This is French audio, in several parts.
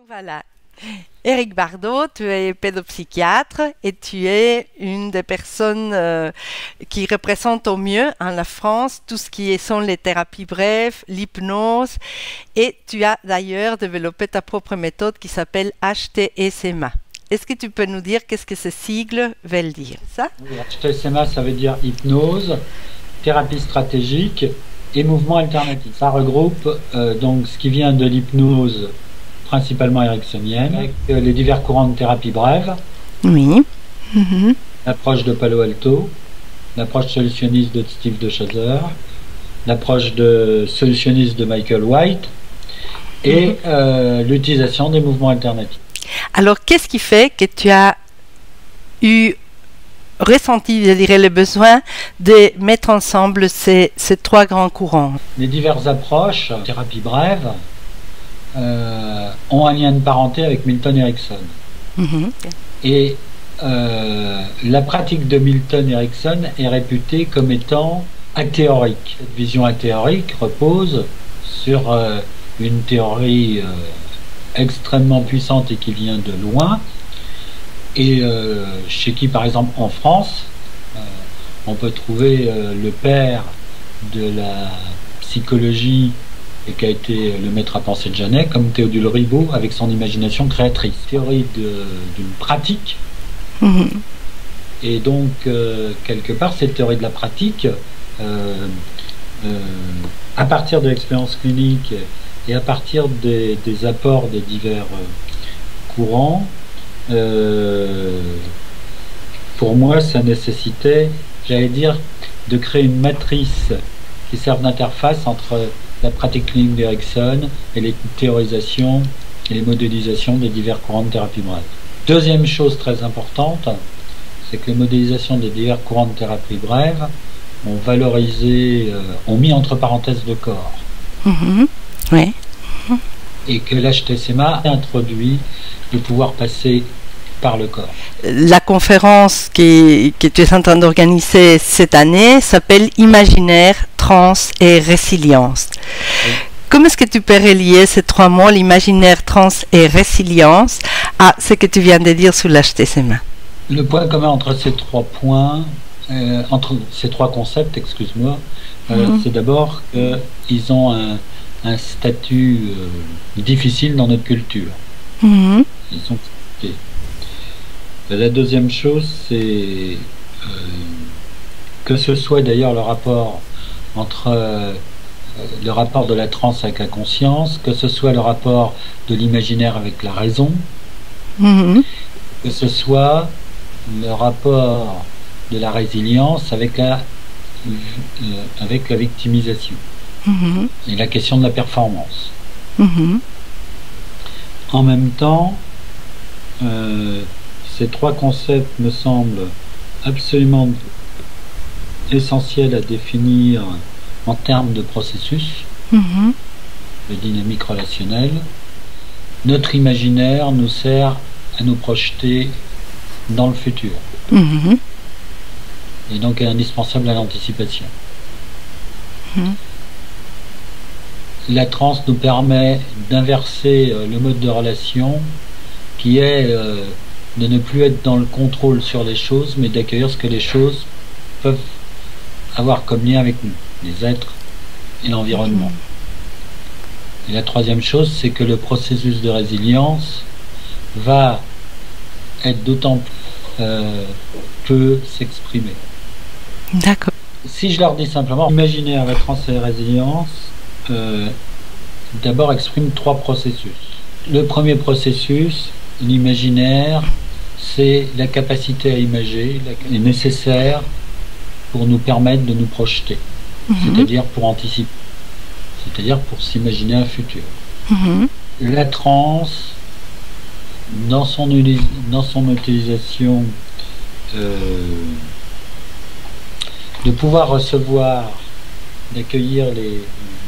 Voilà. Éric Bardot, tu es pédopsychiatre et tu es une des personnes qui représente au mieux en la France tout ce qui sont les thérapies brèves, l'hypnose, et tu as d'ailleurs développé ta propre méthode qui s'appelle HTSMA. Est-ce que tu peux nous dire qu'est-ce que ces sigles veulent dire, ça? Oui, HTSMA, ça veut dire hypnose, thérapie stratégique et mouvement alternatif. Ça regroupe donc ce qui vient de l'hypnose principalement ericksonienne, avec les divers courants de thérapie brève, Oui. l'approche de Palo Alto, l'approche solutionniste de Steve de Chaser, l'approche de solutionniste de Michael White et l'utilisation des mouvements alternatifs. Alors, qu'est-ce qui fait que tu as ressenti, je dirais, le besoin de mettre ensemble ces trois grands courants? Les diverses approches, thérapie brève, ont un lien de parenté avec Milton Erickson. Et la pratique de Milton Erickson est réputée comme étant athéorique. Cette vision athéorique repose sur une théorie extrêmement puissante et qui vient de loin, et chez qui, par exemple, en France, on peut trouver le père de la psychologie et qui a été le maître à penser de Janet, comme Théodule Ribot, avec son imagination créatrice. Théorie d'une pratique. Et donc, quelque part, cette théorie de la pratique, à partir de l'expérience clinique et à partir des apports des divers courants, pour moi, ça nécessitait, j'allais dire, de créer une matrice qui serve d'interface entre la pratique clinique d'Erickson et les théorisations et les modélisations des divers courants de thérapie brève. Deuxième chose très importante, c'est que les modélisations des divers courants de thérapie brève ont valorisé, ont mis entre parenthèses le corps. Oui. Et que l'HTSMA a introduit de pouvoir passer par le corps. La conférence que tu es en train d'organiser cette année s'appelle Imaginaire, Trans et Résilience. Oui. Comment est-ce que tu peux relier ces trois mots, l'imaginaire, trans et résilience, à ce que tu viens de dire sur l'HTSMA? Le point commun entre ces trois points, entre ces trois concepts, excuse-moi, c'est d'abord qu'ils ont un statut difficile dans notre culture. Ils sont compliqués. La deuxième chose, c'est que ce soit d'ailleurs le rapport entre le rapport de la transe avec la conscience, que ce soit le rapport de l'imaginaire avec la raison, que ce soit le rapport de la résilience avec la victimisation et la question de la performance. En même temps, ces trois concepts me semblent absolument essentiels à définir en termes de processus, de dynamique relationnelle. Notre imaginaire nous sert à nous projeter dans le futur et donc est indispensable à l'anticipation. La transe nous permet d'inverser le mode de relation qui est de ne plus être dans le contrôle sur les choses, mais d'accueillir ce que les choses peuvent avoir comme lien avec nous, les êtres et l'environnement. Et la troisième chose, c'est que le processus de résilience va être d'autant plus peu s'exprimer. D'accord. Si je leur dis simplement, imaginaire, la trans et la résilience, d'abord exprime trois processus. Le premier processus, l'imaginaire, c'est la capacité à imager, est nécessaire pour nous permettre de nous projeter, c'est-à-dire pour anticiper, c'est-à-dire pour s'imaginer un futur. La transe, dans son utilisation, de pouvoir recevoir, d'accueillir,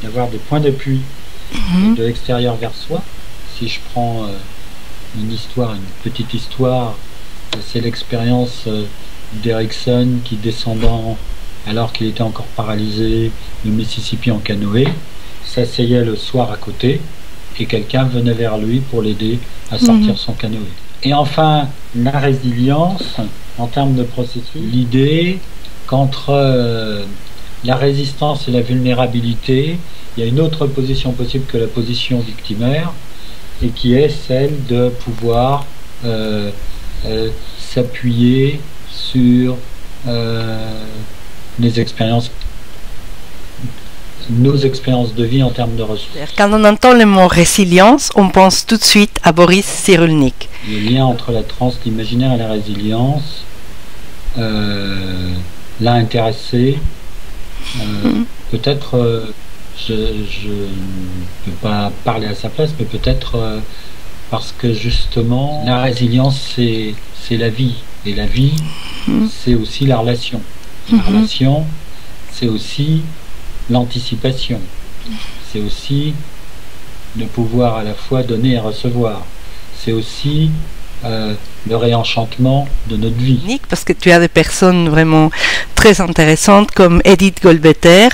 d'avoir des points d'appui de l'extérieur vers soi. Si je prends une petite histoire, c'est l'expérience d'Erickson qui, descendant alors qu'il était encore paralysé, le Mississippi en canoë, s'asseyait le soir à côté et quelqu'un venait vers lui pour l'aider à sortir son canoë. Et enfin, la résilience, en termes de processus, l'idée qu'entre la résistance et la vulnérabilité, il y a une autre position possible que la position victimaire, et qui est celle de pouvoir s'appuyer sur les expériences, nos expériences de vie en termes de ressources. Quand on entend le mot résilience, on pense tout de suite à Boris Cyrulnik. Le lien entre la transe, l'imaginaire et la résilience l'a intéressé. Peut-être, je ne peux pas parler à sa place, mais peut-être parce que justement, la résilience, c'est la vie. Et la vie, c'est aussi la relation. La relation, c'est aussi l'anticipation. C'est aussi de pouvoir à la fois donner et recevoir. C'est aussi le réenchantement de notre vie. Parce que tu as des personnes vraiment très intéressantes comme Edith Golbeter,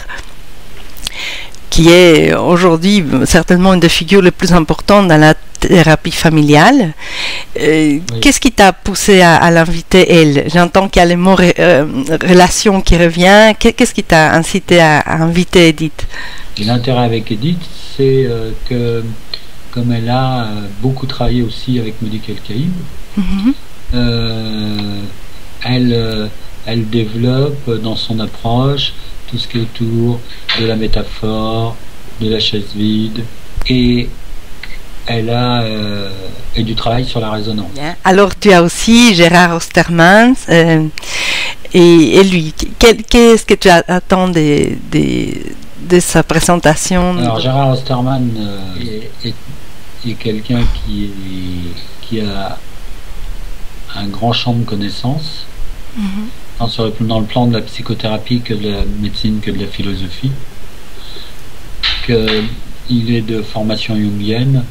qui est aujourd'hui certainement une des figures les plus importantes dans la thérapie familiale. Oui. Qu'est-ce qui t'a poussé à l'inviter, elle? J'entends qu'il y a le mot relation qui revient. Qu'est-ce qui t'a incité à inviter Edith? L'intérêt avec Edith, c'est que comme elle a beaucoup travaillé aussi avec Modique El-Kaïm, elle développe dans son approche tout ce qui est autour de la métaphore, de la chaise vide, et elle a du travail sur la résonance. Alors tu as aussi Gérard Ostermans et lui. Qu'est-ce que tu attends de sa présentation? Alors Gérard Ostermans est quelqu'un qui a un grand champ de connaissances, tant dans le plan de la psychothérapie que de la médecine que de la philosophie, qu'il est de formation jungienne,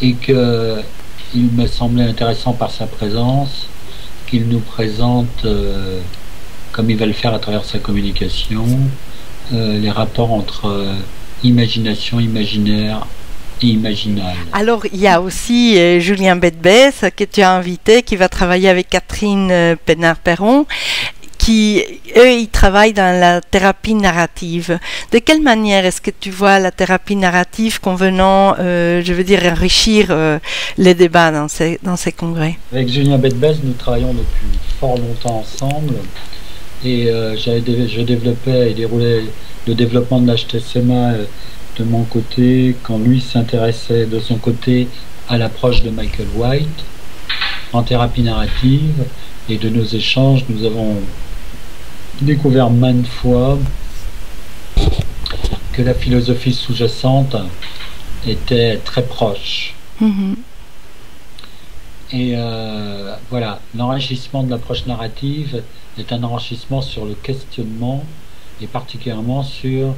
et qu'il m'a semblé intéressant par sa présence qu'il nous présente, comme il va le faire à travers sa communication, les rapports entre imagination, imaginaire et imaginal. Alors, il y a aussi Julien Bedbès que tu as invité, qui va travailler avec Catherine Pénard-Perron, qui, eux, ils travaillent dans la thérapie narrative. De quelle manière est-ce que tu vois la thérapie narrative convenant, je veux dire, enrichir les débats dans ces congrès? Avec Julien Bedbès, nous travaillons depuis fort longtemps ensemble, et je développais et déroulais le développement de l'HTSMA de mon côté, quand lui s'intéressait de son côté à l'approche de Michael White en thérapie narrative, et de nos échanges, nous avons découvert maintes fois que la philosophie sous-jacente était très proche. Et voilà, l'enrichissement de l'approche narrative est un enrichissement sur le questionnement, et particulièrement sur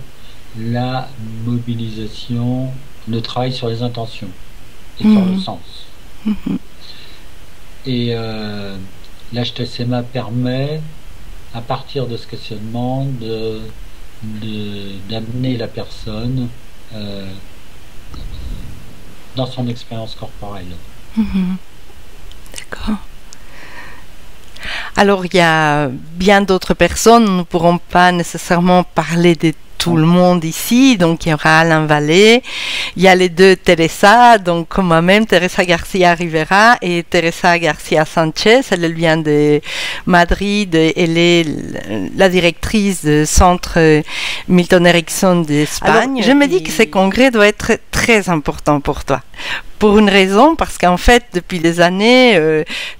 la mobilisation, le travail sur les intentions et sur le sens. Et l'HTSMA permet, à partir de ce questionnement, d'amener la personne dans son expérience corporelle. D'accord. Alors, il y a bien d'autres personnes, nous ne pourrons pas nécessairement parler de tout le monde ici, donc il y aura Alain Vallée, il y a les deux Teresa, donc comme moi-même, Teresa Garcia Rivera et Teresa Garcia Sanchez, elle vient de Madrid, elle est la directrice du centre Milton Erickson d'Espagne. Je me dis que ce congrès doit être très important pour toi. Pour une raison, parce qu'en fait, depuis des années,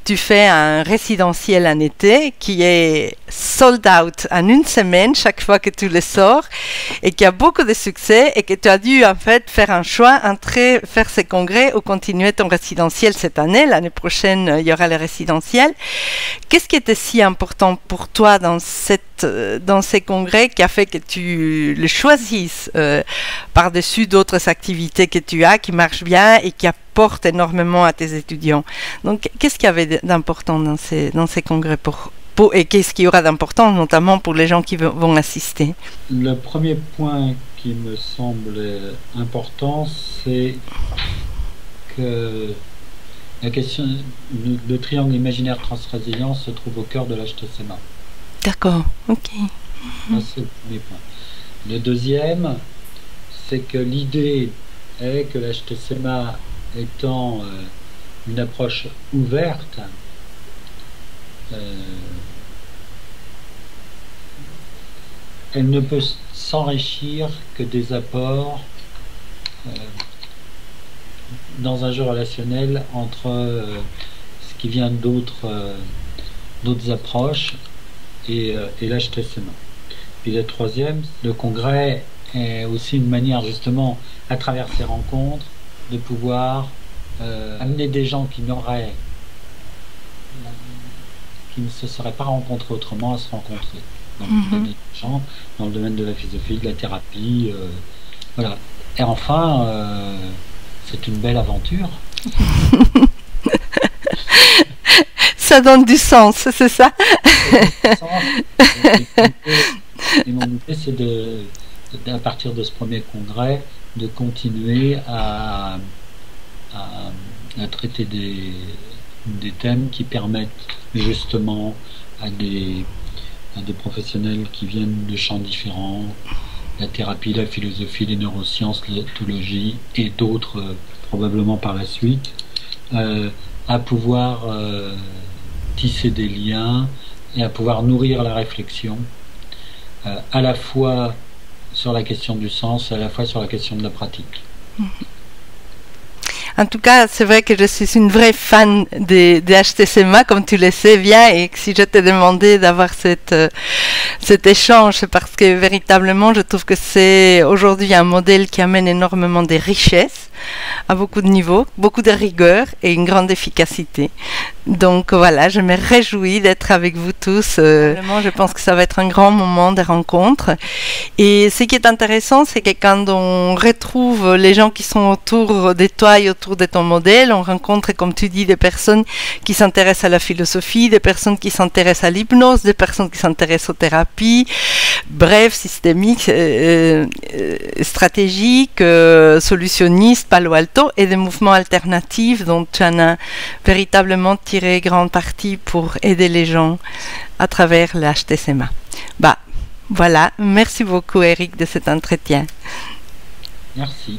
tu fais un résidentiel en été qui est sold out en une semaine chaque fois que tu le sors, et qui a beaucoup de succès, et que tu as dû en fait faire un choix entre faire ce congrès ou continuer ton résidentiel cette année. L'année prochaine, il y aura le résidentiel. Qu'est-ce qui était si important pour toi dans ces congrès qui a fait que tu le choisisses par-dessus d'autres activités que tu as, qui marchent bien et qui apportent énormément à tes étudiants? Donc, qu'est-ce qu'il y avait d'important dans ces congrès et qu'est-ce qu'il y aura d'important, notamment pour les gens qui vont assister? Le premier point qui me semble important, c'est que la question de triangle imaginaire transrésilient se trouve au cœur de l'HTSMA. D'accord, ok. Ça, c'est le premier point. Le deuxième, c'est que l'idée est que l'HTSMA étant une approche ouverte, elle ne peut s'enrichir que des apports dans un jeu relationnel entre ce qui vient d'autres approches et l'HTSMA. Puis le troisième, le congrès est aussi une manière justement, à travers ces rencontres, de pouvoir amener des gens qui ne se seraient pas rencontrés autrement à se rencontrer. Dans le domaine des gens, dans le domaine de la philosophie, de la thérapie, voilà. Et enfin, c'est une belle aventure. Ça donne du sens, c'est ça? Et mon idée, c'est à partir de ce premier congrès, de continuer à traiter des thèmes qui permettent justement à des professionnels qui viennent de champs différents, la thérapie, la philosophie, les neurosciences, l'éthologie et d'autres probablement par la suite, à pouvoir tisser des liens et à pouvoir nourrir la réflexion, à la fois sur la question du sens, à la fois sur la question de la pratique. En tout cas, c'est vrai que je suis une vraie fan des HTSMA, comme tu le sais bien, et que si je t'ai demandé d'avoir cet échange, c'est parce que véritablement, je trouve que c'est aujourd'hui un modèle qui amène énormément de richesses à beaucoup de niveaux, beaucoup de rigueur et une grande efficacité. Donc voilà, je me réjouis d'être avec vous tous. Vraiment, je pense que ça va être un grand moment de rencontre. Et ce qui est intéressant, c'est que quand on retrouve les gens qui sont autour de toi et autour de ton modèle, on rencontre, comme tu dis, des personnes qui s'intéressent à la philosophie, des personnes qui s'intéressent à l'hypnose, des personnes qui s'intéressent aux thérapies, bref, systémiques, stratégiques, solutionnistes, Palo Alto, et des mouvements alternatifs dont tu en as véritablement tiré grande partie pour aider les gens à travers l'HTSMA. Bah, voilà, merci beaucoup Eric de cet entretien. Merci.